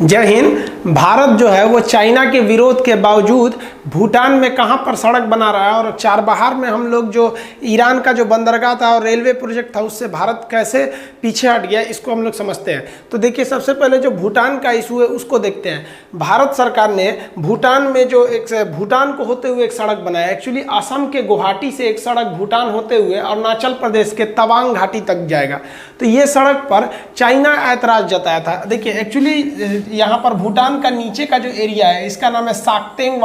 जय हिंद। भारत जो है वो चाइना के विरोध के बावजूद भूटान में कहाँ पर सड़क बना रहा है, और चाबहार में हम लोग जो ईरान का जो बंदरगाह था और रेलवे प्रोजेक्ट था उससे भारत कैसे पीछे हट गया, इसको हम लोग समझते हैं। तो देखिए, सबसे पहले जो भूटान का इशू है उसको देखते हैं। भारत सरकार ने भूटान में जो भूटान को होते हुए एक सड़क बनाया। एक्चुअली असम के गुवाहाटी से एक सड़क भूटान होते हुए अरुणाचल प्रदेश के तवांग घाटी तक जाएगा। तो ये सड़क पर चाइना ऐतराज जताया था। देखिए, एक्चुअली यहाँ पर भूटान का नीचे का जो एरिया है इसका नाम है साक्तेंग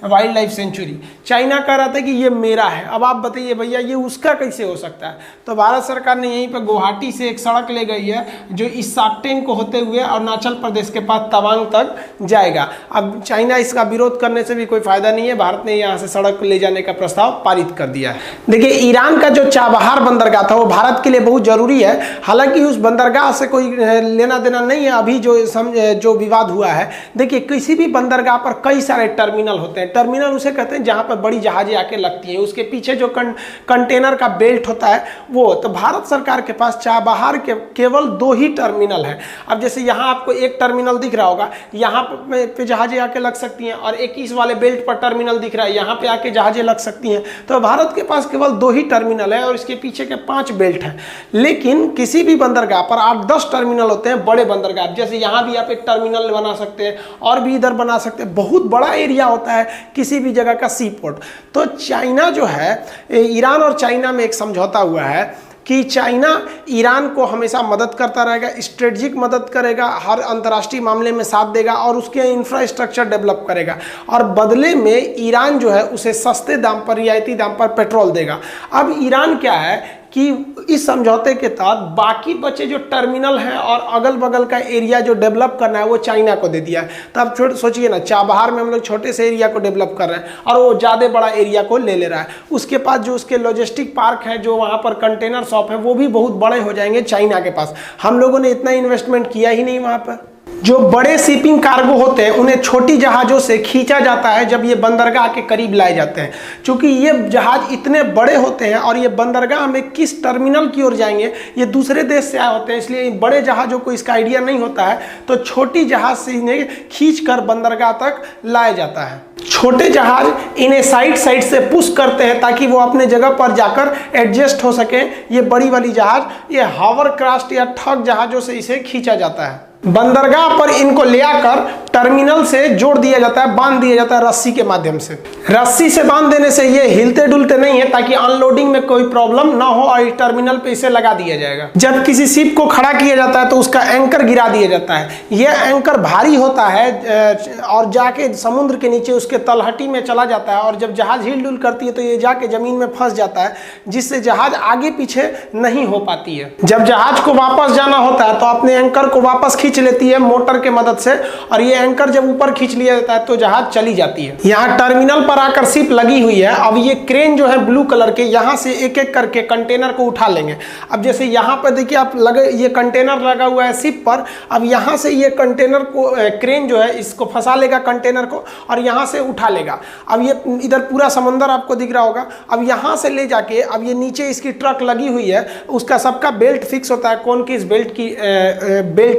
वाइल्ड लाइफ सेंचुरी। चाइना कह रहा था कि ये मेरा है। अब आप बताइए भैया, ये उसका कैसे हो सकता है? तो भारत सरकार ने यहीं पर गुवाहाटी से एक सड़क ले गई है जो इस साक्तेंग को होते हुए अरुणाचल प्रदेश के पास तवांग तक जाएगा। अब चाइना इसका विरोध करने से भी कोई फायदा नहीं है। भारत ने यहाँ से सड़क ले जाने का प्रस्ताव पारित कर दिया है। देखिए, ईरान का जो चाबहार बंदरगाह था वो भारत के लिए बहुत जरूरी है। हालांकि उस बंदरगाह से कोई लेना देना नहीं है। अभी जो विवाद हुआ है, देखिए, किसी भी बंदरगाह पर कई सारे टर्मिनल होते हैं। टर्मिनल उसे कहते हैं जहां पर बड़ी जहाजें आके लगती हैं। उसके पीछे जो कंटेनर का बेल्ट होता है वो, तो भारत सरकार के पास चाबहार के केवल 2 ही टर्मिनल है। अब जैसे यहाँ आपको एक टर्मिनल दिख रहा होगा, यहाँ पे जहाजें आके लग सकती हैं, और एक इस वाले बेल्ट पर टर्मिनल दिख रहा है, यहाँ पे आके जहाजें लग सकती हैं। तो भारत के पास केवल 2 ही टर्मिनल है और इसके पीछे के 5 बेल्ट हैं। लेकिन किसी भी बंदरगाह पर 8-10 टर्मिनल होते हैं। बड़े बंदरगाह जैसे यहाँ भी आप एक टर्मिनल बना सकते हैं और भी इधर बना सकते हैं। बहुत बड़ा एरिया होता है किसी भी जगह का सी पोर्ट। तो चाइना जो है, ईरान और चाइना में एक समझौता हुआ है कि चाइना ईरान को हमेशा मदद करता रहेगा, स्ट्रेटजिक मदद करेगा, हर अंतर्राष्ट्रीय मामले में साथ देगा और उसके इंफ्रास्ट्रक्चर डेवलप करेगा, और बदले में ईरान जो है उसे सस्ते दाम पर, रियायती दाम पर पेट्रोल देगा। अब ईरान क्या है कि इस समझौते के तहत बाकी बचे जो टर्मिनल हैं और अगल बगल का एरिया जो डेवलप करना है वो चाइना को दे दिया है। तो अब सोचिए ना, चाबहार में हम लोग छोटे से एरिया को डेवलप कर रहे हैं और वो ज़्यादा बड़ा एरिया को ले रहा है। उसके पास जो उसके लॉजिस्टिक पार्क है, जो वहाँ पर कंटेनर शॉप है, वो भी बहुत बड़े हो जाएंगे चाइना के पास। हम लोगों ने इतना इन्वेस्टमेंट किया ही नहीं वहाँ पर। जो बड़े शिपिंग कार्गो होते हैं उन्हें छोटी जहाज़ों से खींचा जाता है जब ये बंदरगाह के करीब लाए जाते हैं। क्योंकि ये जहाज़ इतने बड़े होते हैं और ये बंदरगाह में किस टर्मिनल की ओर जाएंगे ये दूसरे देश से आए होते हैं, इसलिए बड़े जहाज़ों को इसका आइडिया नहीं होता है। तो छोटी जहाज़ से इन्हें खींचकर बंदरगाह तक लाया जाता है। छोटे जहाज इन्हें साइड से पुश करते हैं ताकि वो अपने जगह पर जाकर एडजस्ट हो सके। ये बड़ी वाली जहाज, ये हावरक्राफ्ट या ठग जहाज़ों से इसे खींचा जाता है। बंदरगाह पर इनको ले आकर टर्मिनल से जोड़ दिया जाता है, बांध दिया जाता है रस्सी के माध्यम से। रस्सी से बांध देने से ये हिलते डुलते नहीं है ताकि अनलोडिंग में कोई प्रॉब्लम ना हो, और इस टर्मिनल पे इसे लगा दिया जाएगा। जब किसी शिप को खड़ा किया जाता है तो उसका एंकर गिरा दिया जाता है। यह एंकर भारी होता है और जाके समुद्र के नीचे उसके तलहटी में चला जाता है, और जब जहाज हिल डुल करती है तो ये जाके जमीन में फंस जाता है, जिससे जहाज आगे पीछे नहीं हो पाती है। जब जहाज को वापस जाना होता है तो अपने एंकर को वापस खींच लेती है मोटर के मदद से, और ये एंकर जब ऊपर खींच लिया जाता है तो जहाज चली जाती है। यहाँ टर्मिनल पर आकर शिप लगी हुई है। अब ये क्रेन जो है ब्लू कलर के, यहाँ से एक एक करके कंटेनर को उठा लेंगे। अब जैसे यहाँ पर देखिए आप लगे, ये कंटेनर लगा हुआ है शिप पर। अब यहाँ से ये कंटेनर को क्रेन जो है इसको फंसा लेगा कंटेनर को, और यहाँ से उठा लेगा। अब ये इधर पूरा समंदर आपको दिख रहा होगा। अब यहाँ से ले जाके, अब ये नीचे इसकी ट्रक लगी हुई है, उसका सबका बेल्ट फिक्स होता है। कौन की इस बेल्ट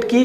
की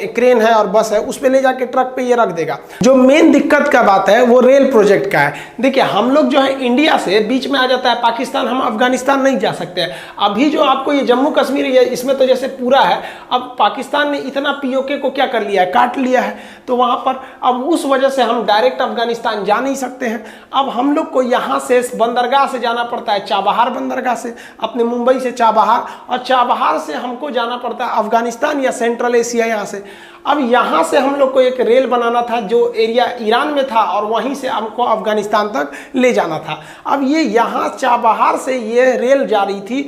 क्रेन है और बस है, उस पे ले जाके ट्रक पे ये रख देगा। जो मेन दिक्कत का बात है वो रेल प्रोजेक्ट का है। देखिए, हम लोग जो है इंडिया से बीच में आ जाता है पाकिस्तान, हम अफगानिस्तान नहीं जा सकते हैं। अभी जो आपको ये जम्मू कश्मीर है, इसमें तो जैसे पूरा है। अब पाकिस्तान ने इतना पीओके को क्या कर लिया है, काट लिया है। तो वहां पर अब उस वजह से हम डायरेक्ट अफगानिस्तान जा नहीं सकते हैं। अब हम लोग को यहाँ से बंदरगाह से जाना पड़ता है, चाबहार बंदरगाह से, अपने मुंबई से चाबहार, और चाबहार से हमको जाना पड़ता है अफगानिस्तान या सेंट्रल एशिया यहाँ से। अब यहाँ से हम लोग को एक रेल बनाना था जो एरिया ईरान में था, और वहीं से हमको अफगानिस्तान तक ले जाना था। अब ये यहाँ चाबहार से ये रेल जा रही थी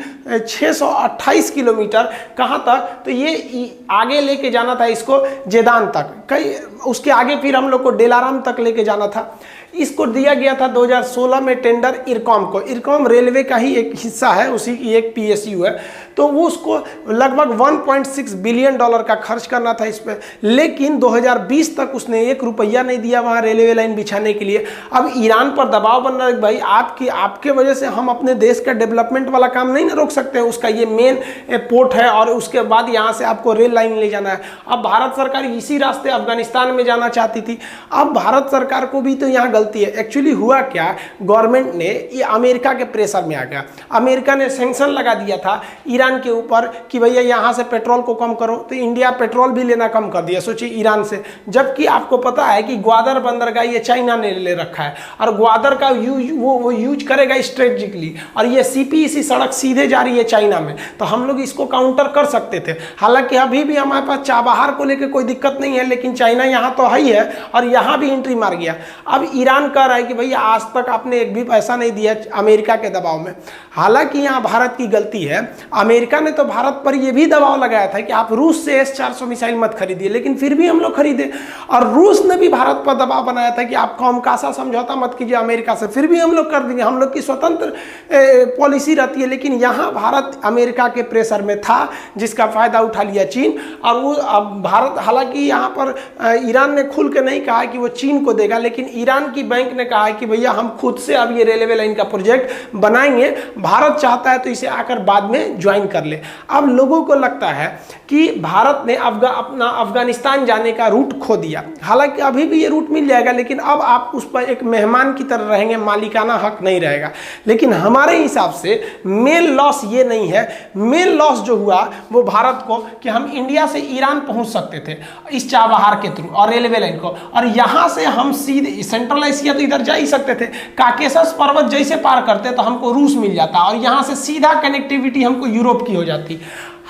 628 किलोमीटर। कहाँ तक? तो ये आगे लेके जाना था इसको जेदान तक। कई उसके आगे फिर हम लोग को डेलाराम तक लेके जाना था। इसको दिया गया था 2016 में टेंडर इरकॉम को। इरकॉम रेलवे का ही एक हिस्सा है, उसी की एक पीएसयू है, तो वो उसको लगभग 1.6 बिलियन डॉलर का खर्च करना था इस पर, लेकिन 2020 तक उसने 1 रुपया नहीं दिया वहाँ रेलवे लाइन बिछाने के लिए। अब ईरान पर दबाव बन रहा है, भाई आपके वजह से हम अपने देश का डेवलपमेंट वाला काम नहीं ना रोक सकते हैं, उसका ये मेन पोर्ट है और उसके बाद यहाँ से आपको रेल लाइन ले जाना है। अब भारत सरकार इसी रास्ते अफगानिस्तान में जाना चाहती थी। अब भारत सरकार को भी तो यहाँ गलती है। एक्चुअली हुआ क्या, गवर्नमेंट ने ये अमेरिका के प्रेशर में आ गया, अमेरिका ने सैंक्शन लगा दिया था ईरान के ऊपर कि भैया यहाँ से पेट्रोल को कम करो, तो इंडिया पेट्रोल भी लेना कम कर दिया, सोचिए ईरान से। जबकि आपको पता है कि ग्वादर बंदरगाह ये चाइना ने ले रखा है और ग्वादर का वो यूज करेगा स्ट्रेटेजिकली, और ये सीपीईसी सड़क सीधे जा रही है चाइना में, तो हम लोग इसको काउंटर कर सकते थे। हालांकि अभी भी हमारे पास चाबहार को लेकर कोई दिक्कत नहीं है, लेकिन चाइना यहाँ तो है ही है और यहाँ भी एंट्री मार गया। अब ईरान कह रहा है कि भैया आज तक आपने एक भी पैसा नहीं दिया अमेरिका के दबाव में। हालांकि यहाँ भारत की गलती है, अमेरिका ने तो भारत पर यह भी दबाव लगाया था कि आप रूस से S-400 मिसाइल मत खरीदिए, लेकिन फिर भी हम लोग खरीदे। और रूस ने भी भारत पर दबाव बनाया था कि आप कॉमकासा समझौता मत कीजिए अमेरिका से, फिर भी हम लोग कर देंगे, हम लोग की स्वतंत्र पॉलिसी रहती है। लेकिन यहाँ भारत अमेरिका के प्रेशर में था, जिसका फायदा उठा लिया चीन। और वो अब भारत, हालांकि यहाँ पर ईरान ने खुल के नहीं कहा कि वो चीन को देगा, लेकिन ईरान की बैंक ने कहा है कि भैया हम खुद से अब ये रेलवे लाइन का प्रोजेक्ट बनाएंगे, भारत चाहता है तो इसे आकर बाद में ज्वाइन कर ले। अब लोगों को लगता है कि भारत ने अपना अफगानिस्तान जाने का रूट खो दिया। हालांकि अभी भी ये रूट मिल जाएगा, लेकिन अब आप उस पर एक मेहमान की तरह रहेंगे, मालिकाना हक नहीं रहेगा। लेकिन हमारे हिसाब से मेन लॉस ये नहीं है, मेन लॉस जो हुआ वो भारत को कि हम इंडिया से ईरान पहुंच सकते थे इस चाबहार के थ्रू और रेलवे लाइन को, और यहाँ से हम सीधे सेंट्रल एशिया तो इधर जा ही सकते थे, काकेशस पर्वत जैसे पार करते तो हमको रूस मिल जाता और यहाँ से सीधा कनेक्टिविटी हमको यूरोप की हो जाती।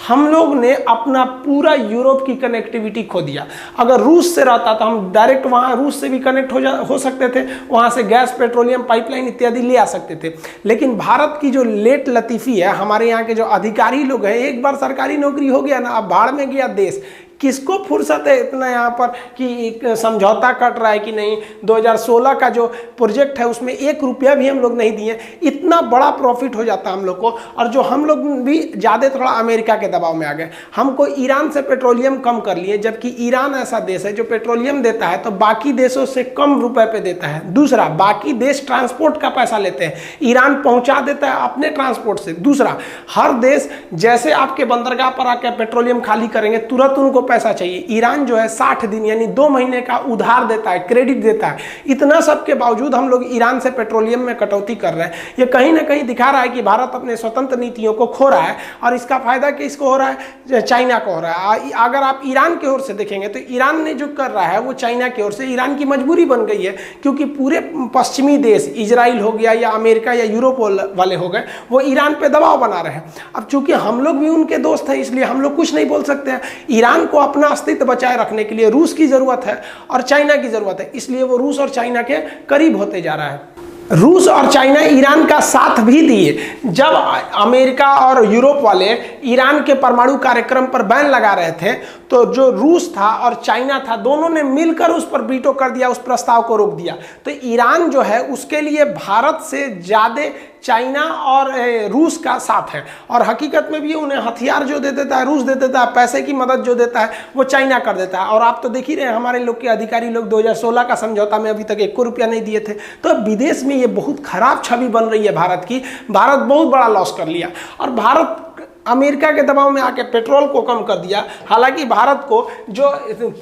हम लोग ने अपना पूरा यूरोप की कनेक्टिविटी खो दिया। अगर रूस से रहता तो हम डायरेक्ट वहाँ रूस से भी कनेक्ट हो सकते थे, वहाँ से गैस, पेट्रोलियम पाइपलाइन इत्यादि ले आ सकते थे। लेकिन भारत की जो लेट लतीफ़ी है, हमारे यहाँ के जो अधिकारी लोग हैं, एक बार सरकारी नौकरी हो गया ना, अब भाड़ में गया देश। किसको फुर्सत है इतना यहाँ पर कि समझौता कट रहा है कि नहीं। 2016 का जो प्रोजेक्ट है उसमें 1 रुपया भी हम लोग नहीं दिए, इतना बड़ा प्रॉफिट हो जाता हम लोग को। और जो हम लोग भी ज़्यादा थोड़ा अमेरिका के दबाव में आ गए, हमको ईरान से पेट्रोलियम कम कर लिए, जबकि ईरान ऐसा देश है जो पेट्रोलियम देता है तो बाकी देशों से कम रुपए पे देता है। दूसरा, बाकी देश ट्रांसपोर्ट का पैसा लेते हैं, ईरान पहुँचा देता है अपने ट्रांसपोर्ट से। दूसरा, हर देश जैसे आपके बंदरगाह पर आकर पेट्रोलियम खाली करेंगे, तुरंत उनको पैसा चाहिए। ईरान जो है 60 दिन यानी 2 महीने का उधार देता है, क्रेडिट देता है। इतना सब के बावजूद हम लोग ईरान से पेट्रोलियम में कटौती कर रहे हैं। ये कहीं ना कहीं दिखा रहा है कि भारत अपने स्वतंत्र नीतियों को खो रहा है, और इसका फायदा किसको हो रहा है? चाइना को हो रहा है। अगर आप ईरान की ओर से देखेंगे तो ईरान ने जो कर रहा है वो चाइना की ओर से ईरान की मजबूरी बन गई है, क्योंकि पूरे पश्चिमी देश, इजराइल हो गया या अमेरिका या यूरोप वाले हो गए, वो ईरान पे दबाव बना रहे हैं। अब चूंकि हम लोग भी उनके दोस्त हैं, इसलिए हम लोग कुछ नहीं बोल सकते हैं। ईरान को अपना अस्तित्व बचाए रखने के लिए रूस की जरूरत है और चाइना की जरूरत है, इसलिए वो रूस और चाइना के करीब होते जा रहा है। रूस और चाइना ईरान का साथ भी दिए। जब अमेरिका और यूरोप वाले ईरान के परमाणु कार्यक्रम पर बैन लगा रहे थे, तो जो रूस था और चाइना था, दोनों ने मिलकर उस पर वीटो कर दिया, उस प्रस्ताव को रोक दिया। तो ईरान जो है उसके लिए भारत से ज़्यादा चाइना और रूस का साथ है, और हकीकत में भी उन्हें हथियार जो दे देता है रूस दे देता है, पैसे की मदद जो देता है वो चाइना कर देता है। और आप तो देख ही रहे हैं, हमारे लोग के अधिकारी लोग 2016 का समझौता में अभी तक 1 रुपया नहीं दिए थे। तो विदेश में ये बहुत खराब छवि बन रही है भारत की। भारत बहुत बड़ा लॉस कर लिया, और भारत अमेरिका के दबाव में आके पेट्रोल को कम कर दिया। हालांकि भारत को जो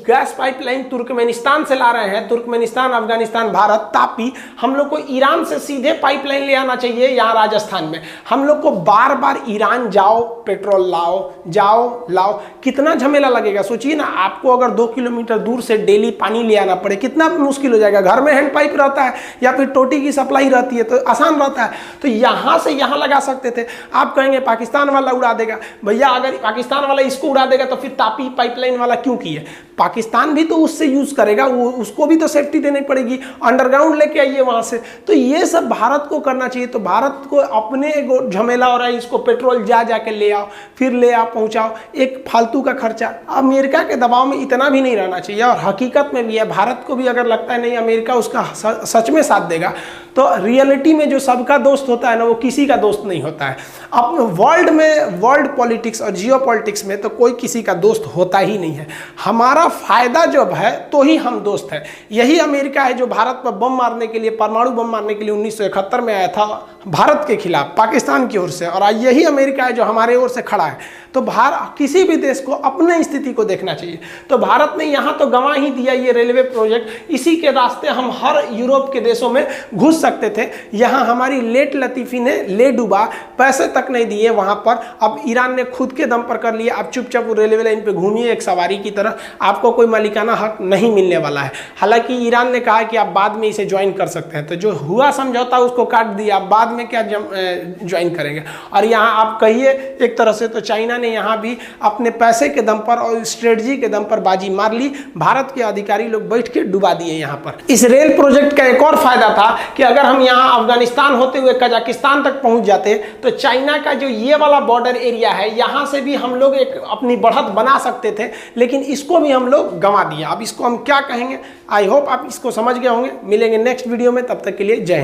गैस पाइपलाइन तुर्कमेनिस्तान से ला रहे हैं, तुर्कमेनिस्तान, अफगानिस्तान, भारत, तापी, हम लोग को ईरान से सीधे पाइपलाइन ले आना चाहिए यहाँ राजस्थान में। हम लोग को बार बार ईरान जाओ, पेट्रोल लाओ, जाओ लाओ, कितना झमेला लगेगा। सोचिए ना, आपको अगर 2 किलोमीटर दूर से डेली पानी ले आना पड़े, कितना मुश्किल हो जाएगा। घर में हैंड पाइप रहता है या फिर टोटी की सप्लाई रहती है तो आसान रहता है, तो यहाँ से यहाँ लगा सकते थे। आप कहेंगे पाकिस्तान वाला उड़ा देगा, भैया अगर पाकिस्तान वाला इसको उड़ा देगा तो फिर तापी पाइपलाइन वाला क्यों किए? पाकिस्तान भी तो उससे यूज़ करेगा, वो उसको भी तो सेफ्टी देनी पड़ेगी, अंडरग्राउंड लेके आइए वहाँ से। तो ये सब भारत को करना चाहिए। तो भारत को अपने झमेला हो रहा है, इसको पेट्रोल जा के ले आओ, फिर ले आओ पहुँचाओ, एक फालतू का खर्चा। अमेरिका के दबाव में इतना भी नहीं रहना चाहिए। और हकीकत में भी है, भारत को भी अगर लगता है नहीं अमेरिका उसका सच में साथ देगा, तो रियलिटी में जो सबका दोस्त होता है ना, वो किसी का दोस्त नहीं होता है। अब वर्ल्ड में, वर्ल्ड पॉलिटिक्स और जियो पॉलिटिक्स में तो कोई किसी का दोस्त होता ही नहीं है। हमारा फायदा जब है तो ही हम दोस्त हैं। यही अमेरिका है जो भारत पर बम मारने के लिए, परमाणु बम मारने के लिए 1971 में आया था भारत के खिलाफ पाकिस्तान की ओर से, और आज यही अमेरिका है जो हमारे ओर से खड़ा है। तो किसी भी देश को अपने स्थिति को देखना चाहिए। तो भारत ने यहाँ तो गंवा ही दिया ये रेलवे प्रोजेक्ट, इसी के रास्ते हम हर यूरोप के देशों में घुस सकते थे। यहाँ हमारी लेट लतीफ़ी ने ले डूबा, पैसे तक नहीं दिए वहाँ पर। अब ईरान ने खुद के दम पर कर लिया। अब चुपचाप वो रेलवे लाइन पे घूमिए एक सवारी की तरह, आपको कोई मालिकाना हक नहीं मिलने वाला है। हालांकि ईरान ने कहा कि आप बाद में इसे ज्वाइन कर सकते हैं, तो जो हुआ समझौता उसको काट दिया, आप बाद में क्या ज्वाइन करेंगे। और यहाँ आप कहिए एक तरह से तो चाइना ने यहाँ भी अपने पैसे के दम पर और स्ट्रेटजी के दम पर बाजी मार ली। भारत के अधिकारी लोग बैठ के डुबा दिए यहाँ पर। इस रेल प्रोजेक्ट का एक और फायदा था कि अगर हम यहाँ अफगानिस्तान होते हुए कजाकिस्तान तक पहुंच जाते तो चाइना का जो ये वाला बॉर्डर एरिया है, यहाँ से भी हम लोग एक अपनी बढ़त बना सकते थे, लेकिन इसको भी हम लोग गंवा दिया। अब इसको हम क्या कहेंगे, आई होप आप इसको समझ गए होंगे। मिलेंगे नेक्स्ट वीडियो में, तब तक के लिए जय हिंद।